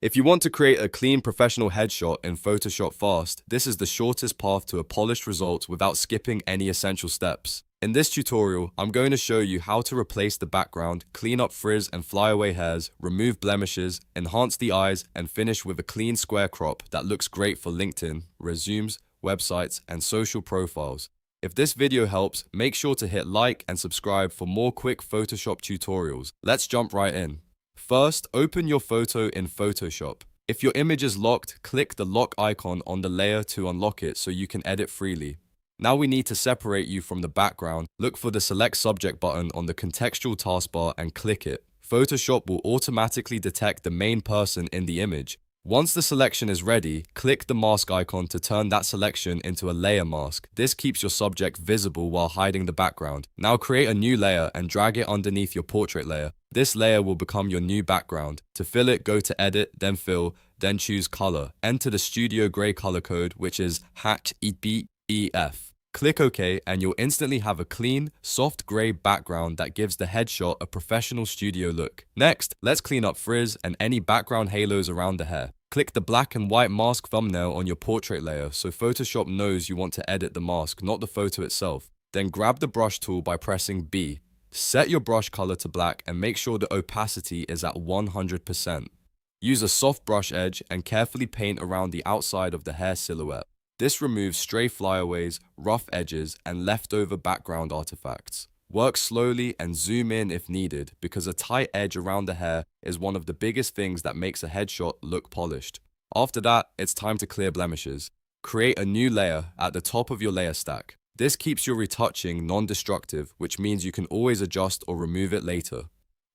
If you want to create a clean professional headshot in Photoshop fast, this is the shortest path to a polished result without skipping any essential steps. In this tutorial, I'm going to show you how to replace the background, clean up frizz and flyaway hairs, remove blemishes, enhance the eyes, and finish with a clean square crop that looks great for LinkedIn, resumes, websites, and social profiles. If this video helps, make sure to hit like and subscribe for more quick Photoshop tutorials. Let's jump right in. First, open your photo in Photoshop. If your image is locked, click the lock icon on the layer to unlock it so you can edit freely. Now we need to separate you from the background. Look for the Select Subject button on the contextual taskbar and click it. Photoshop will automatically detect the main person in the image. Once the selection is ready, click the mask icon to turn that selection into a layer mask. This keeps your subject visible while hiding the background. Now create a new layer and drag it underneath your portrait layer. This layer will become your new background. To fill it, go to Edit, then Fill, then choose Color. Enter the Studio Gray color code, which is HACBEF. Click OK and you'll instantly have a clean, soft grey background that gives the headshot a professional studio look. Next, let's clean up frizz and any background halos around the hair. Click the black and white mask thumbnail on your portrait layer so Photoshop knows you want to edit the mask, not the photo itself. Then grab the brush tool by pressing B. Set your brush color to black and make sure the opacity is at 100%. Use a soft brush edge and carefully paint around the outside of the hair silhouette. This removes stray flyaways, rough edges, and leftover background artifacts. Work slowly and zoom in if needed because a tight edge around the hair is one of the biggest things that makes a headshot look polished. After that, it's time to clear blemishes. Create a new layer at the top of your layer stack. This keeps your retouching non-destructive, which means you can always adjust or remove it later.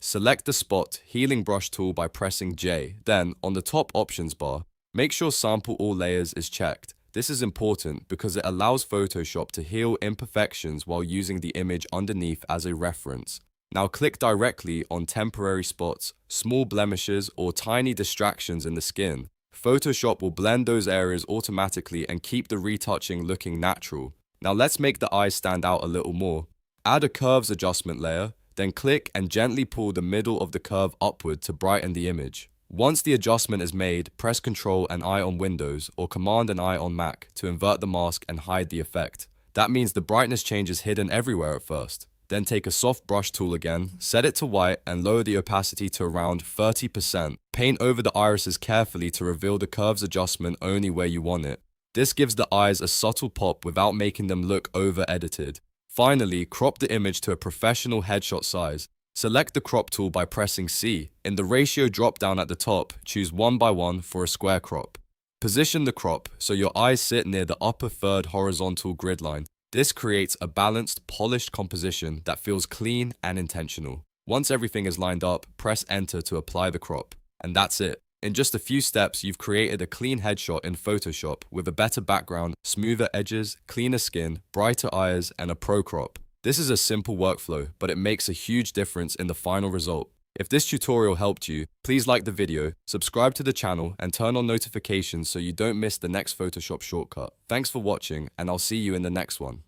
Select the Spot Healing Brush tool by pressing J. Then, on the top options bar, make sure Sample All Layers is checked. This is important because it allows Photoshop to heal imperfections while using the image underneath as a reference. Now click directly on temporary spots, small blemishes, or tiny distractions in the skin. Photoshop will blend those areas automatically and keep the retouching looking natural. Now let's make the eyes stand out a little more. Add a curves adjustment layer, then click and gently pull the middle of the curve upward to brighten the image. Once the adjustment is made, press Ctrl and I on Windows or Command and I on Mac to invert the mask and hide the effect. That means the brightness change is hidden everywhere at first. Then take a soft brush tool again, set it to white and lower the opacity to around 30%. Paint over the irises carefully to reveal the curves adjustment only where you want it. This gives the eyes a subtle pop without making them look over-edited. Finally, crop the image to a professional headshot size. Select the crop tool by pressing C. In the ratio drop-down at the top, choose 1:1 for a square crop. Position the crop so your eyes sit near the upper third horizontal grid line. This creates a balanced, polished composition that feels clean and intentional. Once everything is lined up, press Enter to apply the crop. And that's it. In just a few steps, you've created a clean headshot in Photoshop with a better background, smoother edges, cleaner skin, brighter eyes, and a pro crop. This is a simple workflow, but it makes a huge difference in the final result. If this tutorial helped you, please like the video, subscribe to the channel, and turn on notifications so you don't miss the next Photoshop shortcut. Thanks for watching, and I'll see you in the next one.